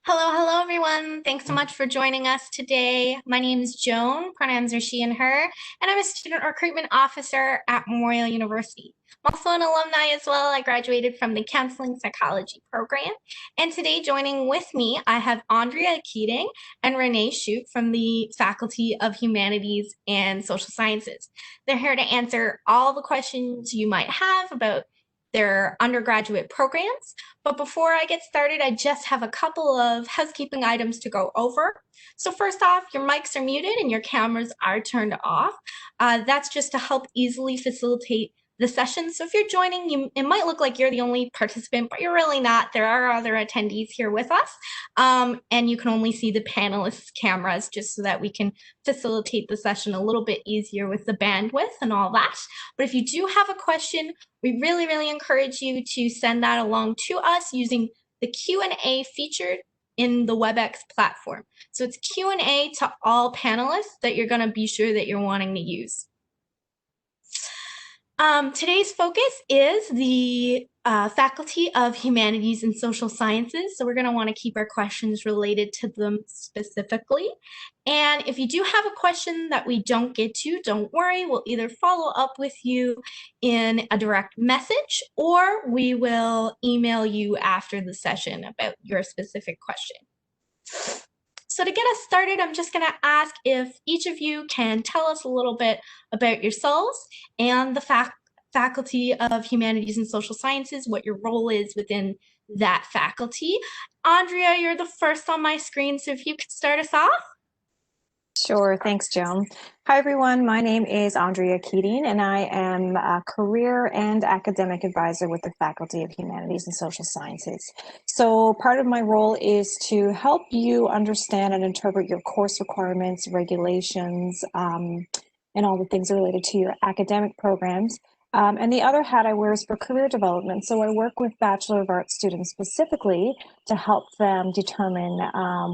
Hello, everyone. Thanks so much for joining us today. My name is Joan, pronouns are she and her, and I'm a student recruitment officer at Memorial University. I'm also an alumni as well. I graduated from the counseling psychology program. And today, joining with me, I have Andrea Keating and Renee Shute from the Faculty of Humanities and Social Sciences. They're here to answer all the questions you might have about their undergraduate programs. But before I get started, I just have a couple of housekeeping items to go over. So first off, your mics are muted and your cameras are turned off. That's just to help easily facilitate the session. So if you're joining, it might look like you're the only participant, but you're really not. There are other attendees here with us. And you can only see the panelists' cameras just so that we can facilitate the session a little bit easier with the bandwidth and all that. But if you do have a question, we really encourage you to send that along to us using the Q&A feature in the WebEx platform. So it's Q&A to all panelists that you're going to be sure that you're wanting to use. Today's focus is the Faculty of Humanities and Social Sciences. So we're going to want to keep our questions related to them specifically. And if you do have a question that we don't get to, don't worry. We'll either follow up with you in a direct message or we will email you after the session about your specific question. So to get us started, I'm just going to ask if each of you can tell us a little bit about yourselves and the Faculty of Humanities and Social Sciences, what your role is within that faculty. Andrea, you're the first on my screen, so if you could start us off. Sure, thanks, Joan. Hi, everyone. My name is Andrea Keating, and I am a career and academic advisor with the Faculty of Humanities and Social Sciences. So part of my role is to help you understand and interpret your course requirements, regulations, and all the things related to your academic programs. And the other hat I wear is for career development. So I work with Bachelor of Arts students specifically to help them determine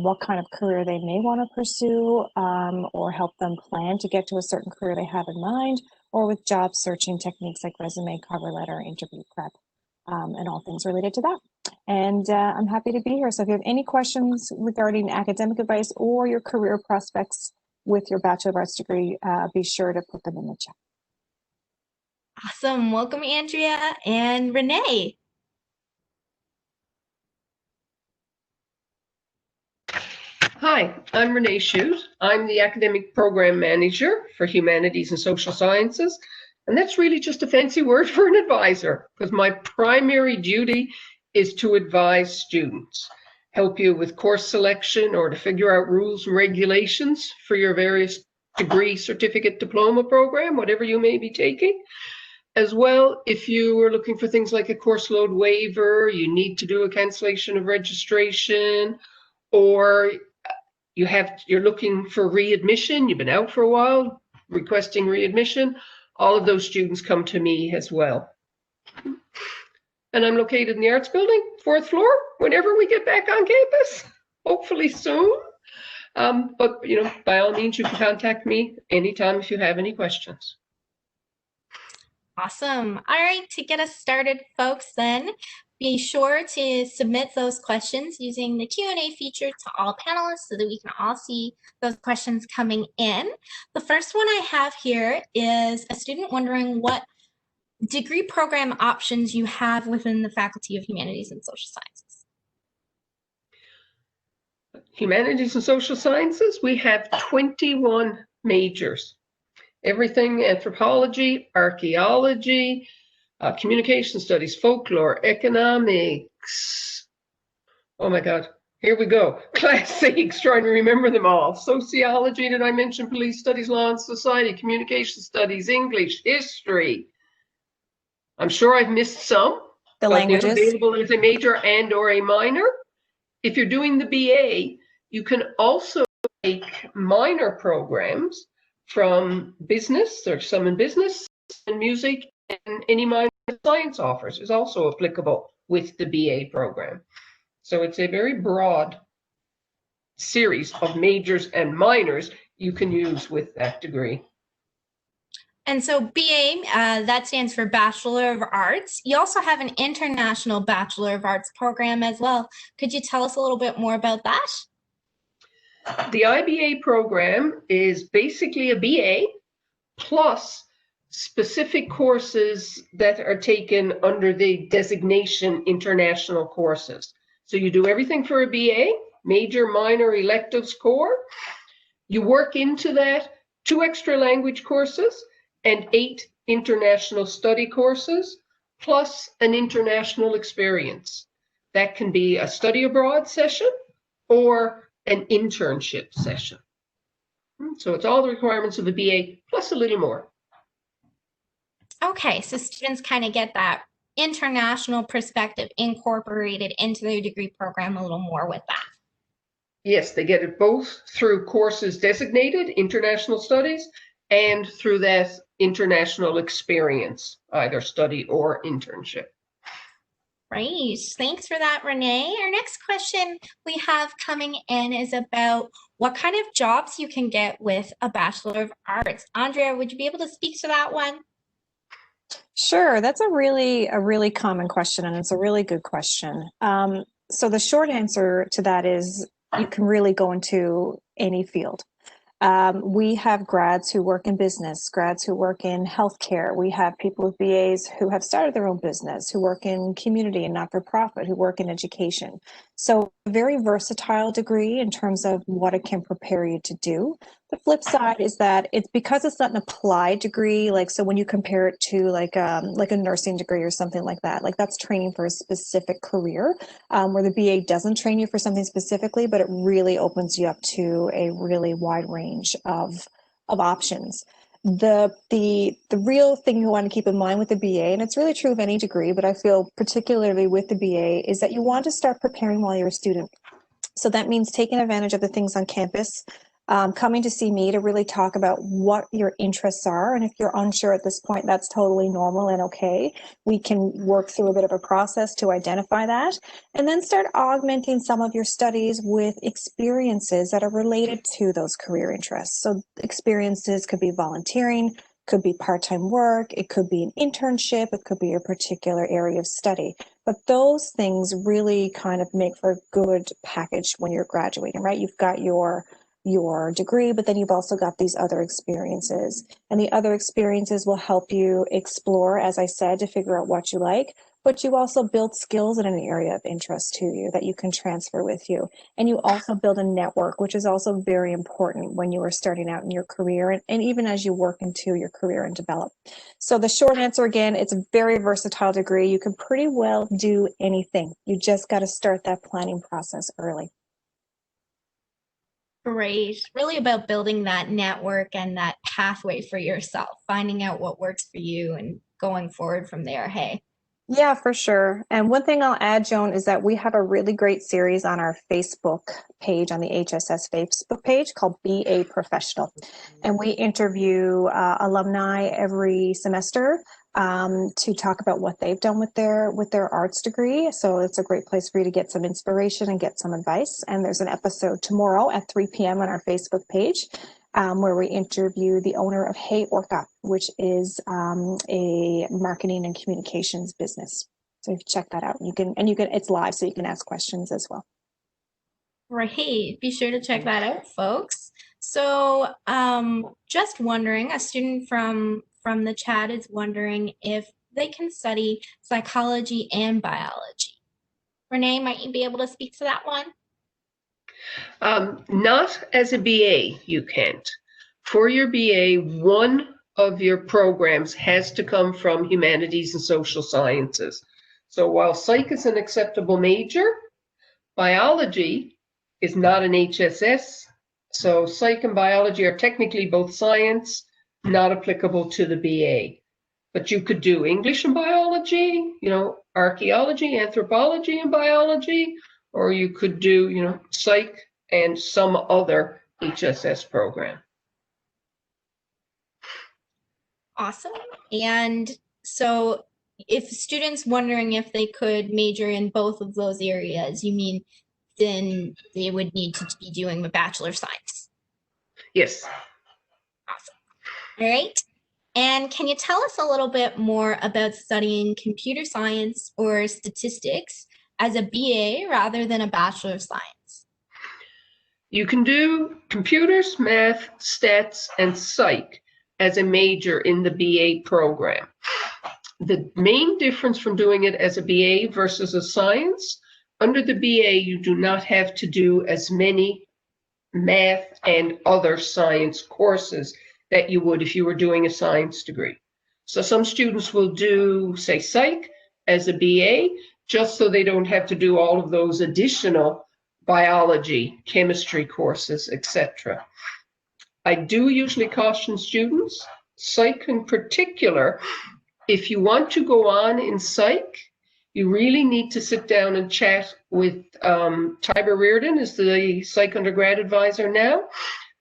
what kind of career they may want to pursue or help them plan to get to a certain career they have in mind, or with job searching techniques like resume, cover letter, interview prep, and all things related to that. And I'm happy to be here. So if you have any questions regarding academic advice or your career prospects with your Bachelor of Arts degree, be sure to put them in the chat. Awesome. Welcome, Andrea and Renee. Hi, I'm Renee Shute. I'm the Academic Program Manager for Humanities and Social Sciences, and that's really just a fancy word for an advisor, because my primary duty is to advise students, help you with course selection or to figure out rules and regulations for your various degree, certificate, diploma program, whatever you may be taking. As well, if you are looking for things like a course load waiver, you need to do a cancellation of registration, or you're looking for readmission, you've been out for a while, requesting readmission, all of those students come to me as well. And I'm located in the Arts Building, 4th floor, whenever we get back on campus, hopefully soon. But by all means, you can contact me anytime if you have any questions. Awesome. All right, to get us started, folks, then be sure to submit those questions using the Q&A feature to all panelists so that we can all see those questions coming in. The first one I have here is a student wondering what degree program options you have within the Faculty of Humanities and Social Sciences. Humanities and Social Sciences, we have 21 majors. Everything: anthropology, archaeology, communication studies, folklore, economics. Oh my God, here we go. Classics, trying to remember them all. Sociology, did I mention? Police studies, law and society, communication studies, English, history. I'm sure I've missed some. The languages. Available as a major and or a minor. If you're doing the BA, you can also take minor programs from business. There's some in business and music, and any minor science offers is also applicable with the BA program. So it's a very broad series of majors and minors you can use with that degree. And so BA, that stands for Bachelor of Arts. You also have an international Bachelor of Arts program as well. Could you tell us a little bit more about that? The IBA program is basically a BA plus specific courses that are taken under the designation international courses. So you do everything for a BA, major, minor, electives, core. You work into that 2 extra language courses and 8 international study courses, plus an international experience. That can be a study abroad session or an internship session. So it's all the requirements of a BA plus a little more. Okay, so students kind of get that international perspective incorporated into their degree program a little more with that. Yes, they get it both through courses designated, international studies, and through that international experience, either study or internship. Right. Thanks for that, Renee. Our next question we have coming in is about what kind of jobs you can get with a Bachelor of Arts. Andrea, would you be able to speak to that one? Sure, that's a really common question, and it's a really good question. So the short answer to that is you can really go into any field. We have grads who work in business, grads who work in healthcare. We have people with BAs who have started their own business, who work in community and not-for-profit, who work in education. So a very versatile degree in terms of what it can prepare you to do. The flip side is that it's because it's not an applied degree, like so when you compare it to like a nursing degree or something like that's training for a specific career, where the BA doesn't train you for something specifically, but it really opens you up to a really wide range of options. The real thing you want to keep in mind with the BA, and it's really true of any degree, but I feel particularly with the BA, is that you want to start preparing while you're a student. So that means taking advantage of the things on campus, coming to see me to really talk about what your interests are. And if you're unsure at this point, that's totally normal and okay. We can work through a bit of a process to identify that, and then start augmenting some of your studies with experiences that are related to those career interests. So experiences could be volunteering, could be part-time work, it could be an internship, it could be a particular area of study. But those things really kind of make for a good package when you're graduating, right? You've got your degree, but then you've also got these other experiences. And the other experiences will help you explore, as I said, to figure out what you like, but you also build skills in an area of interest to you that you can transfer with you. And you also build a network, which is also very important when you are starting out in your career and even as you work into your career and develop. So the short answer, again, it's a very versatile degree. You can pretty well do anything. You just got to start that planning process early. Great. Really about building that network and that pathway for yourself, finding out what works for you and going forward from there. Hey. Yeah, for sure. And one thing I'll add, Joan, is that we have a really great series on our Facebook page, on the HSS Facebook page called Be a Professional. And we interview alumni every semester to talk about what they've done with their arts degree. So it's a great place for you to get some inspiration and get some advice. And there's an episode tomorrow at 3 p.m. on our Facebook page, where we interview the owner of Hey Orca, which is a marketing and communications business. So you can check that out. You can it's live, so you can ask questions as well. Right. Be sure to check that out, folks. So just wondering, a student from the chat is wondering if they can study psychology and biology. Renee, might you be able to speak to that one? Not as a BA, you can't. For your BA, one of your programs has to come from humanities and social sciences. So while psych is an acceptable major, biology is not an HSS. So psych and biology are technically both science, not applicable to the BA. But you could do English and biology, archaeology, anthropology and biology, or you could do, psych and some other HSS program. Awesome. And so if students wondering if they could major in both of those areas, you mean then they would need to be doing the Bachelor of Science? Yes. Awesome. All right. And can you tell us a little bit more about studying computer science or statistics as a BA rather than a Bachelor of Science? You can do computers, math, stats, and psych as a major in the BA program. The main difference from doing it as a BA versus a science, under the BA, you do not have to do as many math and other science courses that you would if you were doing a science degree. So some students will do, say, psych as a BA, just so they don't have to do all of those additional biology, chemistry courses, etc. I do usually caution students, psych in particular, if you want to go on in psych, you really need to sit down and chat with Tiber Reardon, is the psych undergrad advisor now,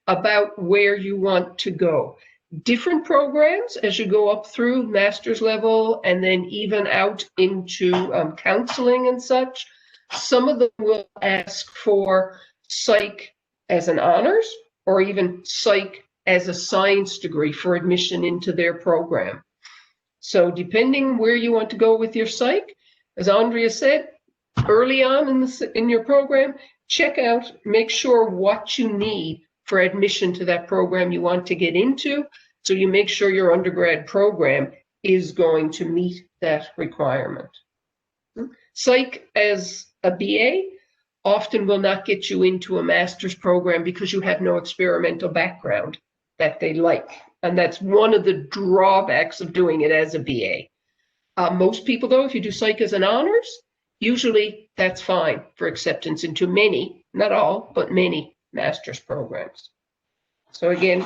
about where you want to go. Different programs as you go up through master's level and then even out into counseling and such. Some of them will ask for psych as an honors or even psych as a science degree for admission into their program. So depending where you want to go with your psych, as Andrea said, early on in your program, check out, make sure what you need for admission to that program you want to get into, so you make sure your undergrad program is going to meet that requirement. Psych as a BA often will not get you into a master's program because you have no experimental background that they like. And that's one of the drawbacks of doing it as a BA. Most people, though, if you do psych as an honors, usually that's fine for acceptance into many, not all, but many master's programs. So again,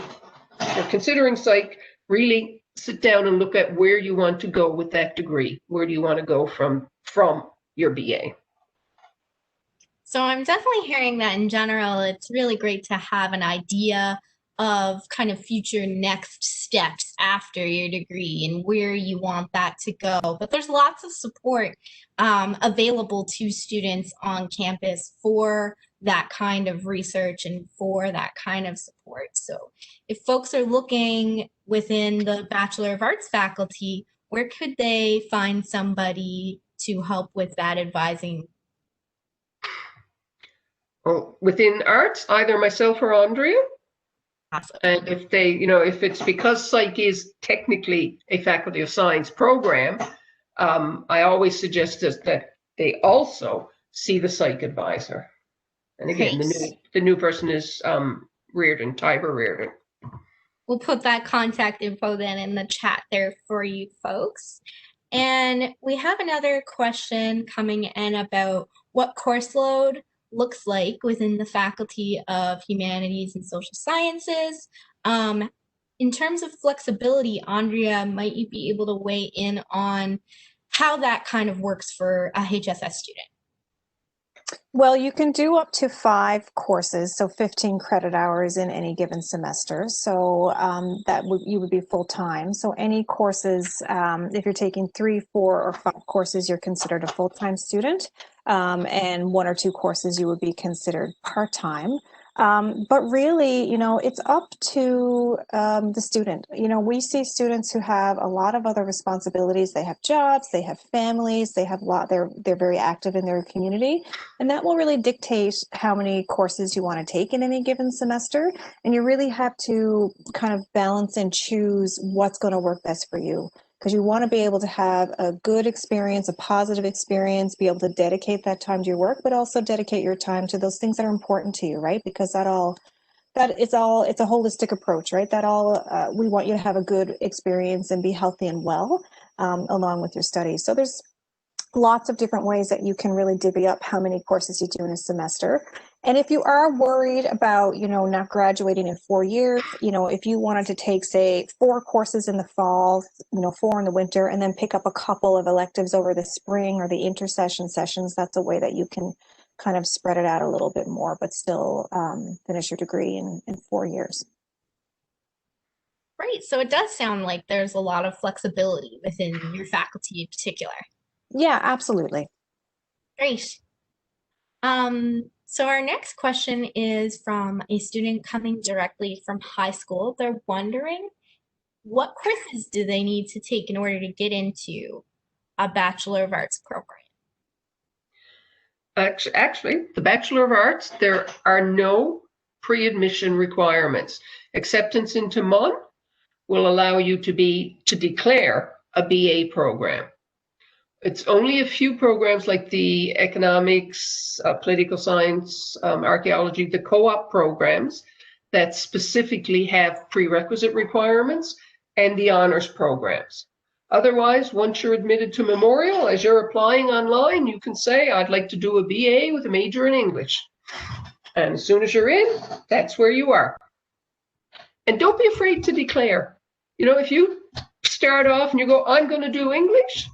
if you're considering psych, really sit down and look at where you want to go with that degree. Where do you want to go from your BA? So I'm definitely hearing that in general, it's really great to have an idea of kind of future next steps after your degree and where you want that to go. But there's lots of support available to students on campus for that kind of research and for that kind of support. So if folks are looking within the Bachelor of Arts faculty, where could they find somebody to help with that advising? Well, within arts, either myself or Andrea. Awesome. And if they, if it's because psych is technically a Faculty of Science program, I always suggest that they also see the psych advisor. And again, the new person is Reardon, Tiber Reardon. We'll put that contact info then in the chat there for you folks. And we have another question coming in about what course load looks like within the Faculty of Humanities and Social Sciences. In terms of flexibility, Andrea, might you be able to weigh in on how that kind of works for a HSS student? Well, you can do up to 5 courses, so 15 credit hours in any given semester. So you would be full-time. So any courses, if you're taking 3, 4, or 5 courses, you're considered a full-time student. And 1 or 2 courses, you would be considered part-time. But really, it's up to the student. We see students who have a lot of other responsibilities. They have jobs, they have families, they're very active in their community. And that will really dictate how many courses you want to take in any given semester. And you really have to kind of balance and choose what's going to work best for you. Because you want to be able to have a good experience, a positive experience, be able to dedicate that time to your work, but also dedicate your time to those things that are important to you, right? Because it's a holistic approach, right? We want you to have a good experience and be healthy and well along with your studies. So there's lots of different ways that you can really divvy up how many courses you do in a semester. And if you are worried about, not graduating in 4 years, if you wanted to take, say, 4 courses in the fall, 4 in the winter, and then pick up a couple of electives over the spring or the intersession sessions, that's a way that you can kind of spread it out a little bit more, but still finish your degree in 4 years. Right. So it does sound like there's a lot of flexibility within your faculty in particular. Yeah, absolutely. Great. So our next question is from a student coming directly from high school. They're wondering what courses do they need to take in order to get into a Bachelor of Arts program? Actually, the Bachelor of Arts, there are no pre-admission requirements. Acceptance into MUN will allow you to declare a BA program. It's only a few programs like the economics, political science, archaeology, the co-op programs that specifically have prerequisite requirements, and the honors programs. Otherwise, once you're admitted to Memorial, as you're applying online, you can say, I'd like to do a BA with a major in English. And as soon as you're in, that's where you are. And don't be afraid to declare. You know, if you start off and you go, I'm going to do English,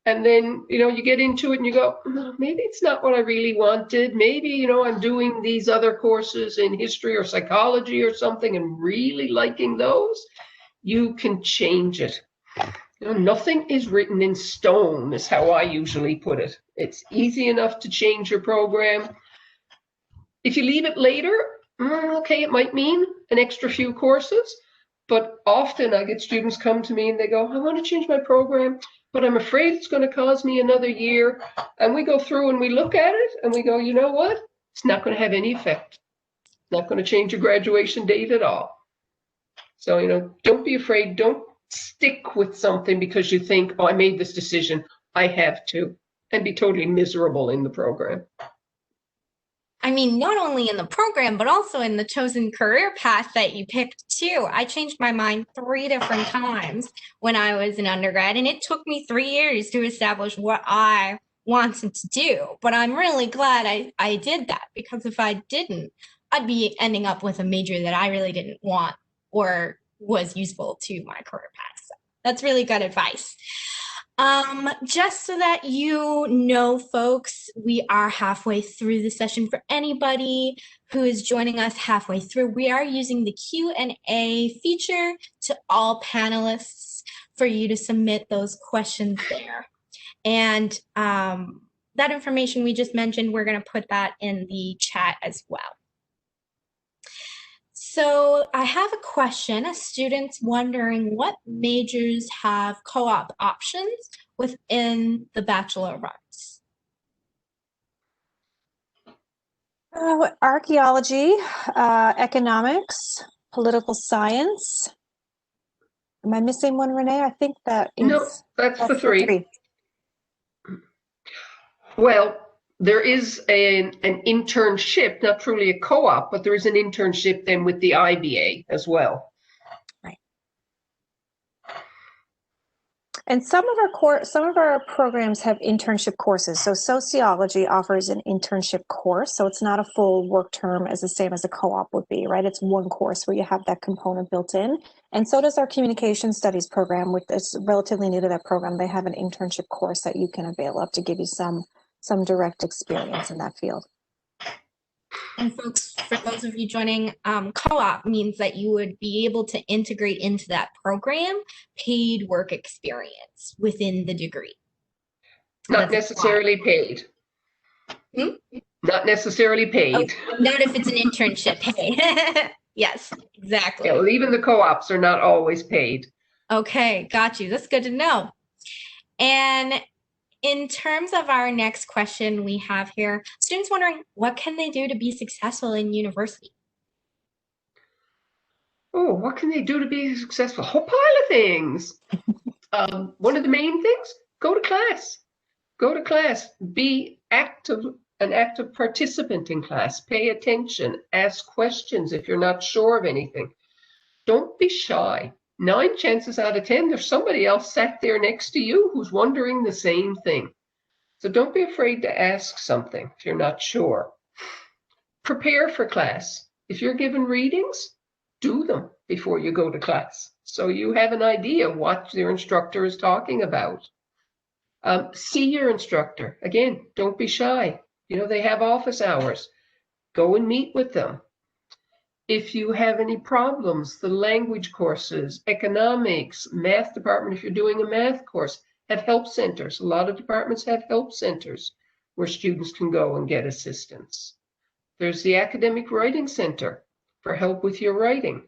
and then, you know, you get into it and you go, maybe it's not what I really wanted. Maybe, you know, I'm doing these other courses in history or psychology or something and really liking those. You can change it. You know, nothing is written in stone, is how I usually put it. It's easy enough to change your program. If you leave it later, okay, it might mean an extra few courses, but often I get students come to me and they go, I want to change my program, but I'm afraid it's going to cause me another year. And we go through and we look at it and we go, you know what? It's not going to have any effect. It's not going to change your graduation date at all. So, you know, don't be afraid. Don't stick with something because you think, oh, I made this decision, I have to, and be totally miserable in the program. I mean, not only in the program, but also in the chosen career path that you picked too. I changed my mind 3 different times when I was an undergrad, and it took me 3 years to establish what I wanted to do. But I'm really glad I did that, because if I didn't, I'd be ending up with a major that I really didn't want or was useful to my career path. So that's really good advice. Just so that you know, folks, we are halfway through the session. For anybody who is joining us halfway through, we are using the Q&A feature to all panelists for you to submit those questions there. And that information we just mentioned, we're going to put that in the chat as well. So I have a question. A student's wondering what majors have co-op options within the Bachelor of Arts. Archaeology, economics, political science. Am I missing one, Renee? I think that is. No, that's the three. Well, there is an internship, not truly a co-op, but there is an internship then with the IBA as well. Right. And some of our programs have internship courses. So sociology offers an internship course. So it's not a full work term as the same as a co-op would be, right? It's one course where you have that component built in. And so does our communication studies program, which is relatively new to that program. They have an internship course that you can avail of to give you some direct experience in that field. And folks, for those of you joining, co-op means that you would be able to integrate into that program paid work experience within the degree. Not necessarily paid. Not necessarily paid. Oh, not if it's an internship paid. Yes, exactly. Yeah, well, even the co-ops are not always paid. Okay, got you. That's good to know. And in terms of our next question we have here, students wondering, what can they do to be successful in university? Oh, what can they do to be successful? A whole pile of things. One of the main things, go to class. Go to class. Be active, an active participant in class. Pay attention. Ask questions if you're not sure of anything. Don't be shy. 9 chances out of 10, there's somebody else sat there next to you who's wondering the same thing. So don't be afraid to ask something if you're not sure. Prepare for class. If you're given readings, do them before you go to class, so you have an idea what your instructor is talking about. See your instructor. Again, don't be shy. You know, they have office hours. Go and meet with them. If you have any problems, the language courses, economics, math department, if you're doing a math course, have help centers. A lot of departments have help centers where students can go and get assistance. There's the Academic Writing Center for help with your writing.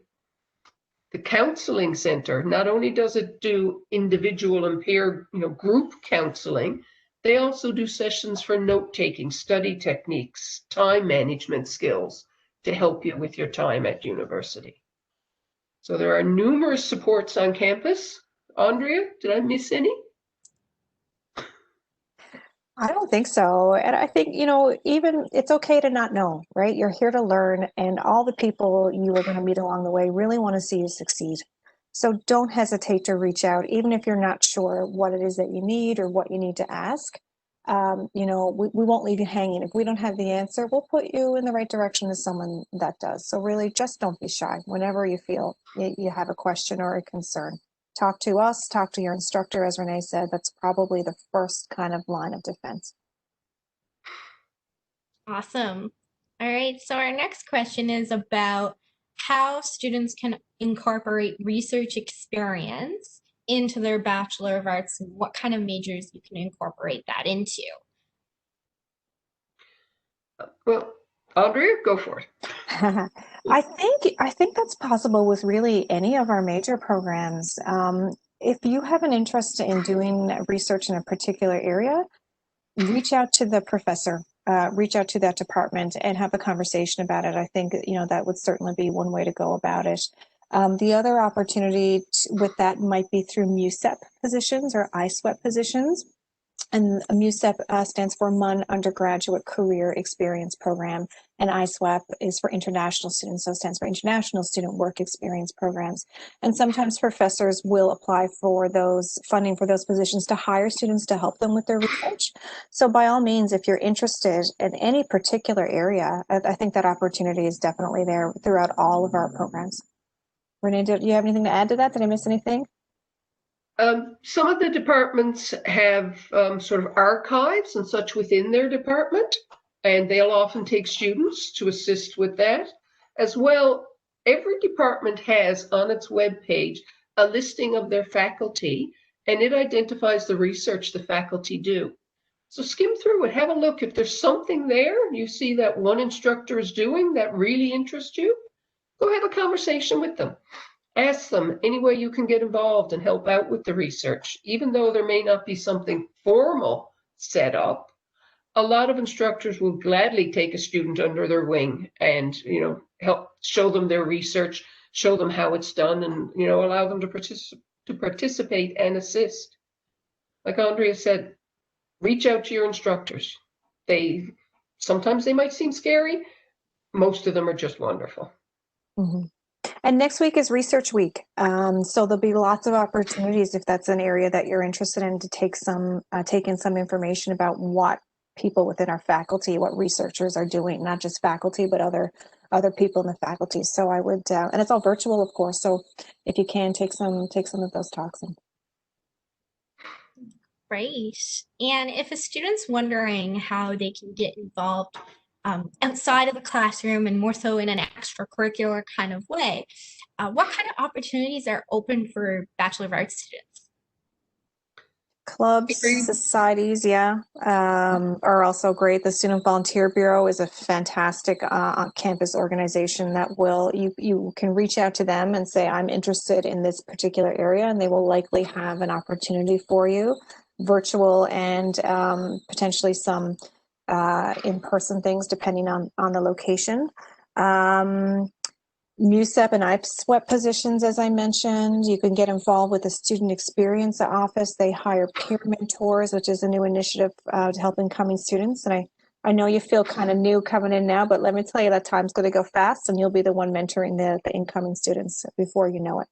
The counseling center, not only does it do individual and peer, group counseling, they also do sessions for note-taking, study techniques, time management skills to help you with your time at university. So there are numerous supports on campus. Andrea, did I miss any? I don't think so. And I think, even it's okay to not know, right? You're here to learn, and all the people you are going to meet along the way really want to see you succeed. So don't hesitate to reach out, even if you're not sure what it is that you need or what you need to ask. We won't leave you hanging. If we don't have the answer, we'll put you in the right direction to someone that does. So really, just don't be shy whenever you feel you have a question or a concern. Talk to us, talk to your instructor. As Renee said, that's probably the first kind of line of defense. Awesome. All right, so our next question is about how students can incorporate research experience into their Bachelor of Arts, and what kind of majors you can incorporate that into. Well, Andrea, go for it. I think that's possible with really any of our major programs. If you have an interest in doing research in a particular area, reach out to the professor, reach out to that department and have a conversation about it. I think, that would certainly be one way to go about it. The other opportunity with that might be through MUSEP positions or ISWEP positions. And MUSEP stands for MUN Undergraduate Career Experience Program, and ISWEP is for international students, so it stands for International Student Work Experience Programs. And sometimes professors will apply for those funding for those positions to hire students to help them with their research. So by all means, if you're interested in any particular area, I think that opportunity is definitely there throughout all of our programs. Renee, do you have anything to add to that? Did I miss anything? Some of the departments have sort of archives and such within their department, and they'll often take students to assist with that. As well, every department has on its webpage a listing of their faculty, and it identifies the research the faculty do. So skim through it, have a look. If there's something there you see that one instructor is doing that really interests you, go have a conversation with them. Ask them any way you can get involved and help out with the research. Even though there may not be something formal set up, a lot of instructors will gladly take a student under their wing and, help show them their research, show them how it's done, and, allow them to participate and assist. Like Andrea said, reach out to your instructors. Sometimes they might seem scary. Most of them are just wonderful. Mm-hmm. And next week is Research Week. So there'll be lots of opportunities if that's an area that you're interested in to take in some information about what people within our faculty, what researchers are doing, not just faculty, but other people in the faculty. So I would, and it's all virtual, of course. So if you can take some of those talks in. Great. And if a student's wondering how they can get involved outside of the classroom and more so in an extracurricular kind of way, what kind of opportunities are open for Bachelor of Arts students? Clubs, societies, are also great. The Student Volunteer Bureau is a fantastic campus organization that you can reach out to them and say, I'm interested in this particular area, and they will likely have an opportunity for you, virtual and potentially some in-person things depending on the location. MUSEP and ISWEP positions, as I mentioned. You can get involved with the Student Experience Office. They hire peer mentors, which is a new initiative to help incoming students. And I know you feel kind of new coming in now, but let me tell you that time's going to go fast, and you'll be the one mentoring the incoming students before you know it.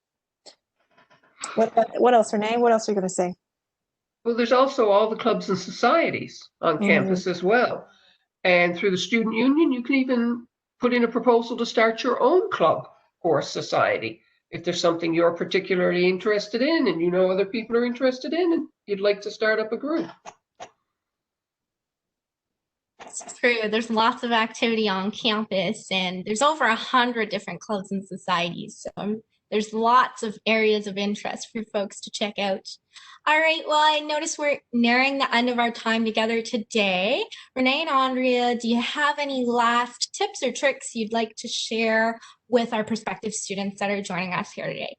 What else, Renee? What else are you going to say? Well, there's also all the clubs and societies on campus as well. And through the student union, you can even put in a proposal to start your own club or society. If there's something you're particularly interested in and you know other people are interested in and you'd like to start up a group. It's true. There's lots of activity on campus, and there's over 100 different clubs and societies. So I'm There's lots of areas of interest for folks to check out. All right, well, I notice we're nearing the end of our time together today. Renee and Andrea, do you have any last tips or tricks you'd like to share with our prospective students that are joining us here today?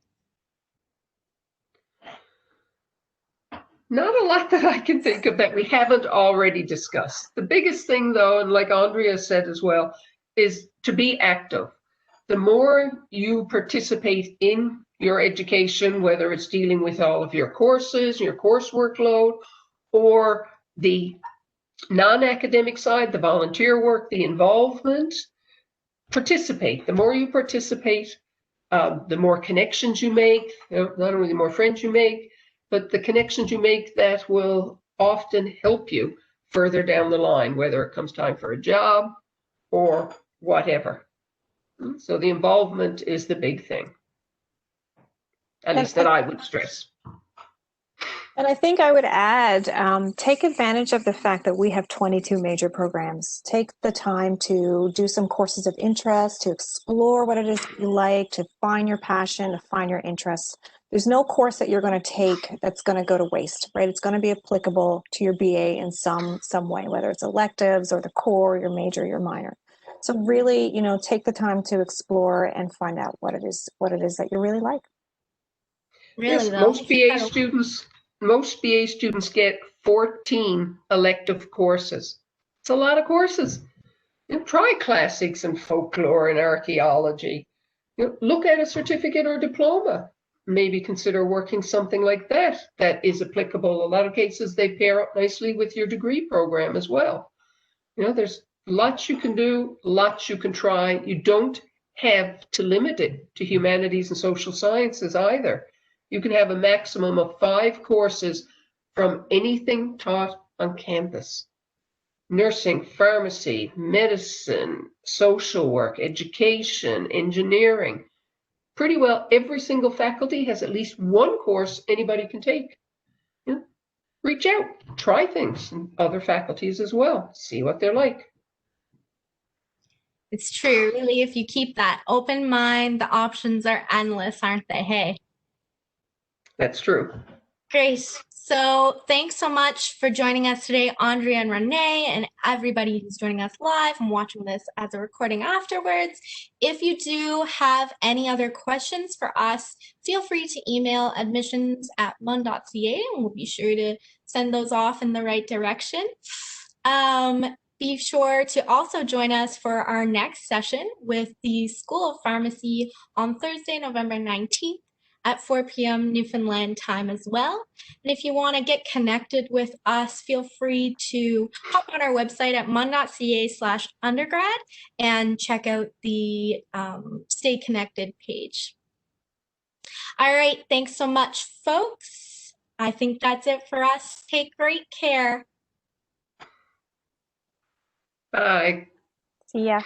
Not a lot that I can think of that we haven't already discussed. The biggest thing, though, and like Andrea said as well, is to be active. The more you participate in your education, whether it's dealing with all of your courses, your course workload, or the non-academic side, the volunteer work, the involvement, participate. The more you participate, the more connections you make, not only the more friends you make, but the connections you make that will often help you further down the line, whether it comes time for a job or whatever. So the involvement is the big thing, at least that I would stress. And I think I would add, take advantage of the fact that we have 22 major programs. Take the time to do some courses of interest, to explore what it is you like, to find your passion, to find your interests. There's no course that you're going to take that's going to go to waste, right? It's going to be applicable to your BA in some way, whether it's electives or the core, your major, your minor. So really, take the time to explore and find out what it is that you really like. Really, Yes, though. most BA students get 14 elective courses. It's a lot of courses. Try classics and folklore and archaeology. Look at a certificate or diploma. Maybe consider working something like that is applicable. A lot of cases, they pair up nicely with your degree program as well. There's lots you can do, lots you can try. You don't have to limit it to humanities and social sciences either. You can have a maximum of 5 courses from anything taught on campus. Nursing, pharmacy, medicine, social work, education, engineering. Pretty well every single faculty has at least one course anybody can take. Reach out, try things in other faculties as well, see what they're like. It's true. Really, if you keep that open mind, the options are endless, aren't they? Hey. That's true. Great. So thanks so much for joining us today, Andrea and Renee, and everybody who's joining us live and watching this as a recording afterwards. If you do have any other questions for us, feel free to email admissions@mun.ca, and we'll be sure to send those off in the right direction. Be sure to also join us for our next session with the School of Pharmacy on Thursday, November 19th. At 4 p.m. Newfoundland time as well. And if you want to get connected with us, feel free to hop on our website at mun.ca/undergrad and check out the Stay Connected page. All right, thanks so much, folks. I think that's it for us. Take great care. Bye. See ya.